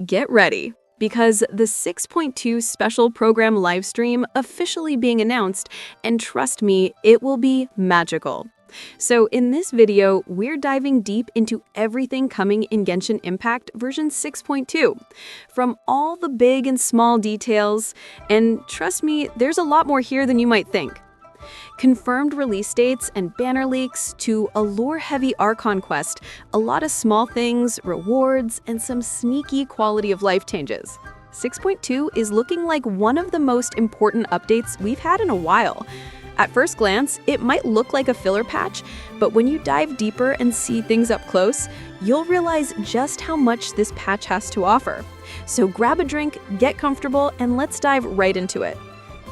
Get ready, because the 6.2 special program livestream officially being announced, and trust me, it will be magical. So in this video, we're diving deep into everything coming in Genshin Impact version 6.2. From all the big and small details, and trust me, there's a lot more here than you might think. Confirmed release dates and banner leaks to a lore-heavy Archon quest, a lot of small things, rewards, and some sneaky quality of life changes. 6.2 is looking like one of the most important updates we've had in a while. At first glance, it might look like a filler patch, but when you dive deeper and see things up close, you'll realize just how much this patch has to offer. So grab a drink, get comfortable, and let's dive right into it.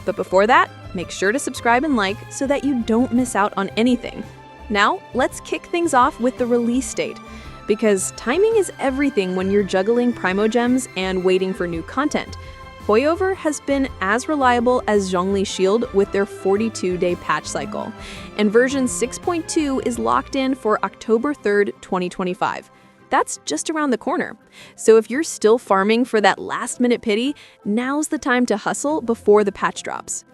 But before that, make sure to subscribe and like so that you don't miss out on anything. Now, let's kick things off with the release date, because timing is everything when you're juggling Primogems and waiting for new content. Hoyover has been as reliable as Zhongli's Shield with their 42-day patch cycle, and version 6.2 is locked in for October 3rd, 2025. That's just around the corner. So if you're still farming for that last-minute pity, now's the time to hustle before the patch drops.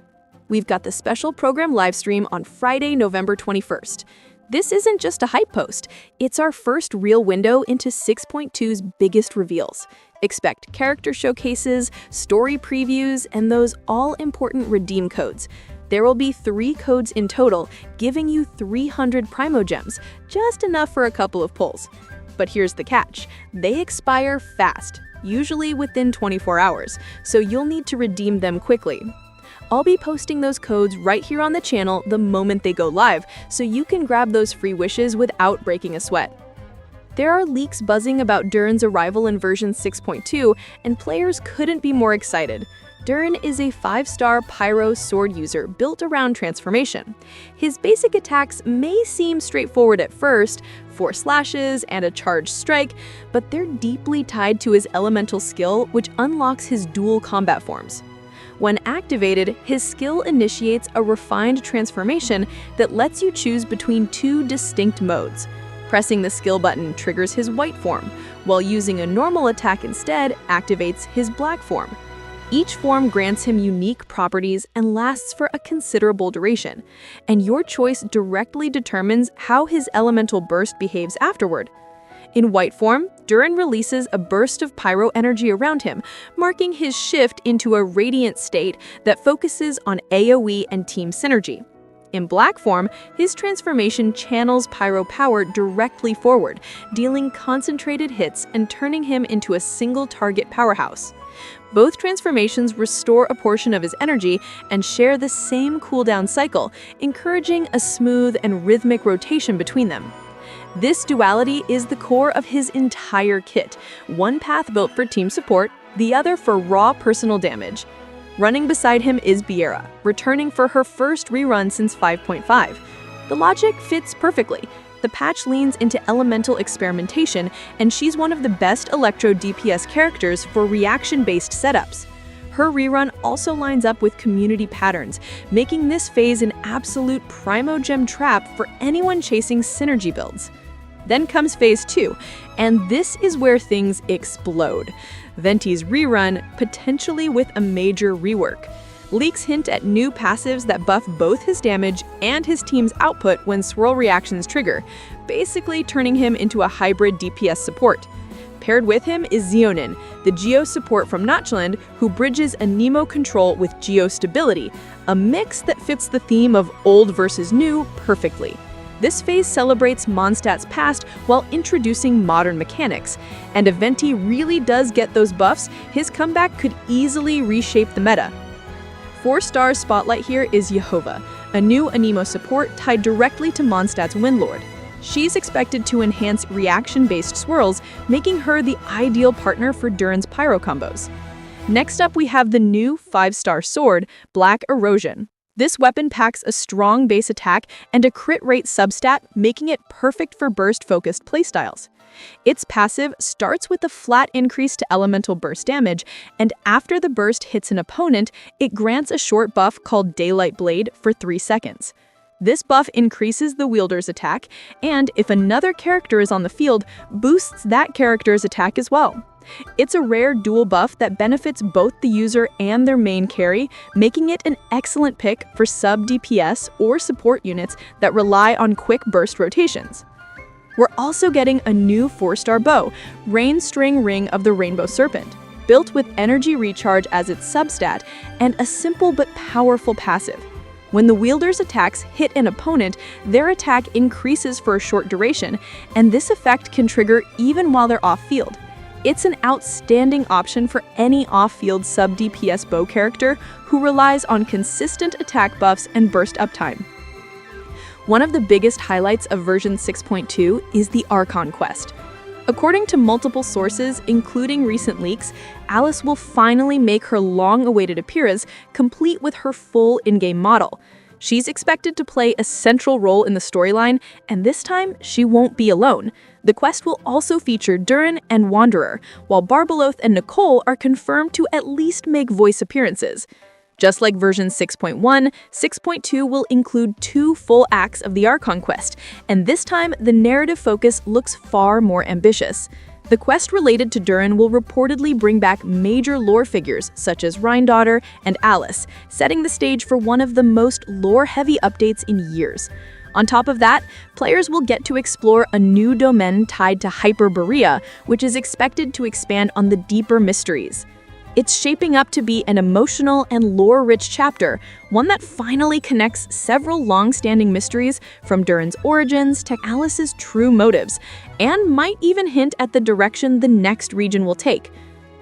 We've got the special program livestream on Friday, November 21st. This isn't just a hype post, it's our first real window into 6.2's biggest reveals. Expect character showcases, story previews, and those all-important redeem codes. There will be 3 codes in total, giving you 300 Primogems, just enough for a couple of pulls. But here's the catch, they expire fast, usually within 24 hours, so you'll need to redeem them quickly. I'll be posting those codes right here on the channel the moment they go live, so you can grab those free wishes without breaking a sweat. There are leaks buzzing about Durin's arrival in version 6.2, and players couldn't be more excited. Durin is a 5-star Pyro sword user built around transformation. His basic attacks may seem straightforward at first, 4 slashes and a charged strike, but they're deeply tied to his elemental skill, which unlocks his dual combat forms. When activated, his skill initiates a refined transformation that lets you choose between 2 distinct modes. Pressing the skill button triggers his white form, while using a normal attack instead activates his black form. Each form grants him unique properties and lasts for a considerable duration, and your choice directly determines how his elemental burst behaves afterward. In white form, Durin releases a burst of pyro energy around him, marking his shift into a radiant state that focuses on AoE and team synergy. In black form, his transformation channels pyro power directly forward, dealing concentrated hits and turning him into a single-target powerhouse. Both transformations restore a portion of his energy and share the same cooldown cycle, encouraging a smooth and rhythmic rotation between them. This duality is the core of his entire kit, one path built for team support, the other for raw personal damage. Running beside him is Biera, returning for her first rerun since 5.5. The logic fits perfectly. The patch leans into elemental experimentation, and she's one of the best Electro DPS characters for reaction-based setups. Her rerun also lines up with community patterns, making this phase an absolute Primogem trap for anyone chasing synergy builds. Then comes phase 2, and this is where things explode. Venti's rerun, potentially with a major rework. Leaks hint at new passives that buff both his damage and his team's output when swirl reactions trigger, basically turning him into a hybrid DPS support. Paired with him is Xeonin, the Geo support from Notchland, who bridges a Nemo control with Geo stability, a mix that fits the theme of old versus new perfectly. This phase celebrates Mondstadt's past while introducing modern mechanics, and if Venti really does get those buffs, his comeback could easily reshape the meta. 4-star spotlight here is Yehovah, a new Anemo support tied directly to Mondstadt's Windlord. She's expected to enhance reaction-based swirls, making her the ideal partner for Durin's pyro combos. Next up, we have the new 5-star sword, Black Erosion. This weapon packs a strong base attack and a crit rate substat, making it perfect for burst-focused playstyles. Its passive starts with a flat increase to elemental burst damage, and after the burst hits an opponent, it grants a short buff called Daylight Blade for 3 seconds. This buff increases the wielder's attack, and if another character is on the field, boosts that character's attack as well. It's a rare dual buff that benefits both the user and their main carry, making it an excellent pick for sub-DPS or support units that rely on quick burst rotations. We're also getting a new 4-star bow, Rain String Ring of the Rainbow Serpent, built with energy recharge as its substat and a simple but powerful passive. When the wielder's attacks hit an opponent, their attack increases for a short duration, and this effect can trigger even while they're off-field. It's an outstanding option for any off-field sub-DPS bow character who relies on consistent attack buffs and burst uptime. One of the biggest highlights of version 6.2 is the Archon quest. According to multiple sources, including recent leaks, Alice will finally make her long-awaited appearance, complete with her full in-game model. She's expected to play a central role in the storyline, and this time, she won't be alone. The quest will also feature Durin and Wanderer, while Barbeloth and Nicole are confirmed to at least make voice appearances. Just like version 6.1, 6.2 will include 2 full acts of the Archon quest, and this time the narrative focus looks far more ambitious. The quest related to Durin will reportedly bring back major lore figures such as Rhine-Daughter and Alice, setting the stage for one of the most lore-heavy updates in years. On top of that, players will get to explore a new domain tied to Hyperborea, which is expected to expand on the deeper mysteries. It's shaping up to be an emotional and lore-rich chapter, one that finally connects several long-standing mysteries from Durin's origins to Alice's true motives, and might even hint at the direction the next region will take.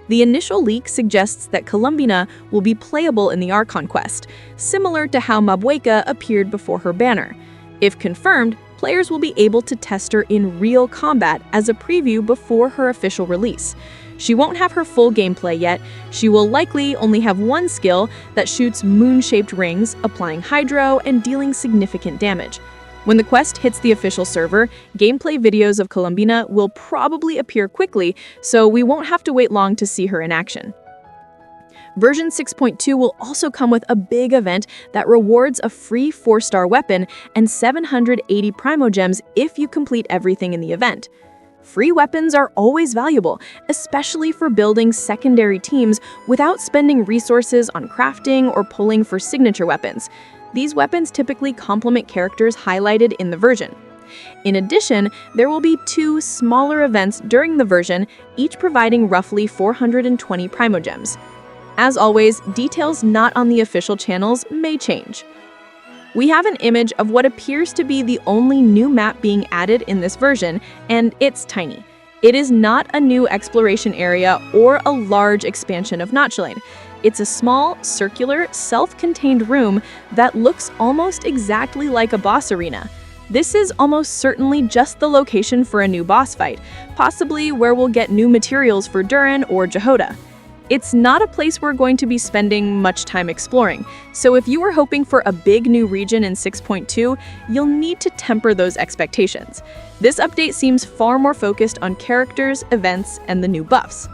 The initial leak suggests that Columbina will be playable in the Archon quest, similar to how Mabueka appeared before her banner. If confirmed, players will be able to test her in real combat as a preview before her official release. She won't have her full gameplay yet. She will likely only have one skill that shoots moon-shaped rings, applying hydro and dealing significant damage. When the quest hits the official server, gameplay videos of Columbina will probably appear quickly, so we won't have to wait long to see her in action. Version 6.2 will also come with a big event that rewards a free 4-star weapon and 780 Primogems if you complete everything in the event. Free weapons are always valuable, especially for building secondary teams without spending resources on crafting or pulling for signature weapons. These weapons typically complement characters highlighted in the version. In addition, there will be 2 smaller events during the version, each providing roughly 420 Primogems. As always, details not on the official channels may change. We have an image of what appears to be the only new map being added in this version, and it's tiny. It is not a new exploration area or a large expansion of Notchlane. It's a small, circular, self-contained room that looks almost exactly like a boss arena. This is almost certainly just the location for a new boss fight, possibly where we'll get new materials for Durin or Jehoda. It's not a place we're going to be spending much time exploring, so if you were hoping for a big new region in 6.2, you'll need to temper those expectations. This update seems far more focused on characters, events, and the new buffs.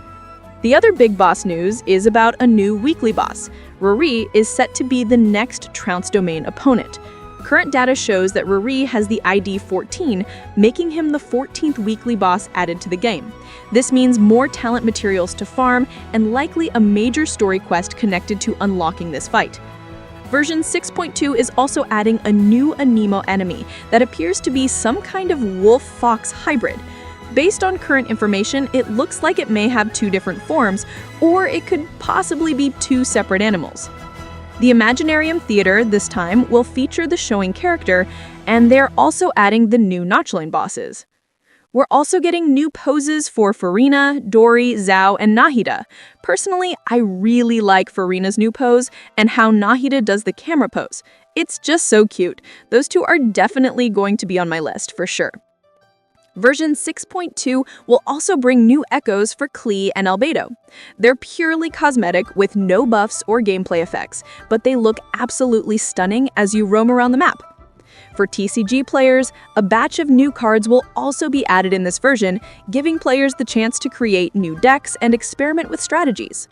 The other big boss news is about a new weekly boss. Riri is set to be the next Trounce Domain opponent. Current data shows that Riri has the ID 14, making him the 14th weekly boss added to the game. This means more talent materials to farm, and likely a major story quest connected to unlocking this fight. Version 6.2 is also adding a new Anemo enemy that appears to be some kind of wolf-fox hybrid. Based on current information, it looks like it may have 2 different forms, or it could possibly be 2 separate animals. The Imaginarium Theater, this time, will feature the showing character, and they're also adding the new Notchlane bosses. We're also getting new poses for Farina, Dori, Zhao, and Nahida. Personally, I really like Farina's new pose and how Nahida does the camera pose. It's just so cute. Those 2 are definitely going to be on my list, for sure. Version 6.2 will also bring new echoes for Klee and Albedo. They're purely cosmetic with no buffs or gameplay effects, but they look absolutely stunning as you roam around the map. For TCG players, a batch of new cards will also be added in this version, giving players the chance to create new decks and experiment with strategies.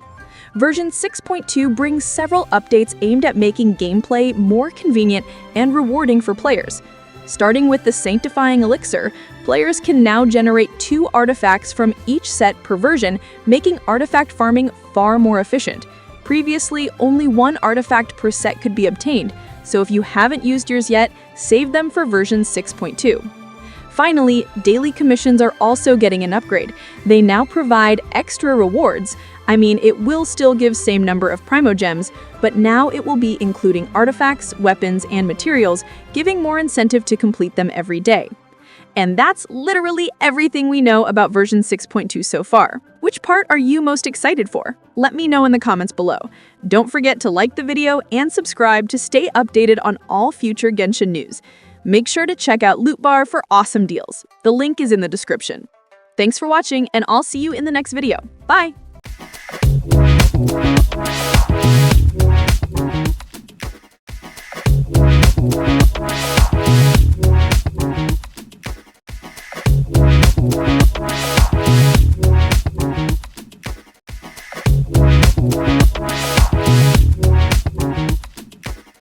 Version 6.2 brings several updates aimed at making gameplay more convenient and rewarding for players. Starting with the Sanctifying Elixir, players can now generate 2 artifacts from each set per version, making artifact farming far more efficient. Previously, only 1 artifact per set could be obtained, so if you haven't used yours yet, save them for version 6.2. Finally, daily commissions are also getting an upgrade. They now provide extra rewards. I mean, it will still give same number of Primogems, but now it will be including artifacts, weapons, and materials, giving more incentive to complete them every day. And that's literally everything we know about version 6.2 so far. Which part are you most excited for? Let me know in the comments below. Don't forget to like the video and subscribe to stay updated on all future Genshin news. Make sure to check out Loot Bar for awesome deals. The link is in the description. Thanks for watching, and I'll see you in the next video. Bye!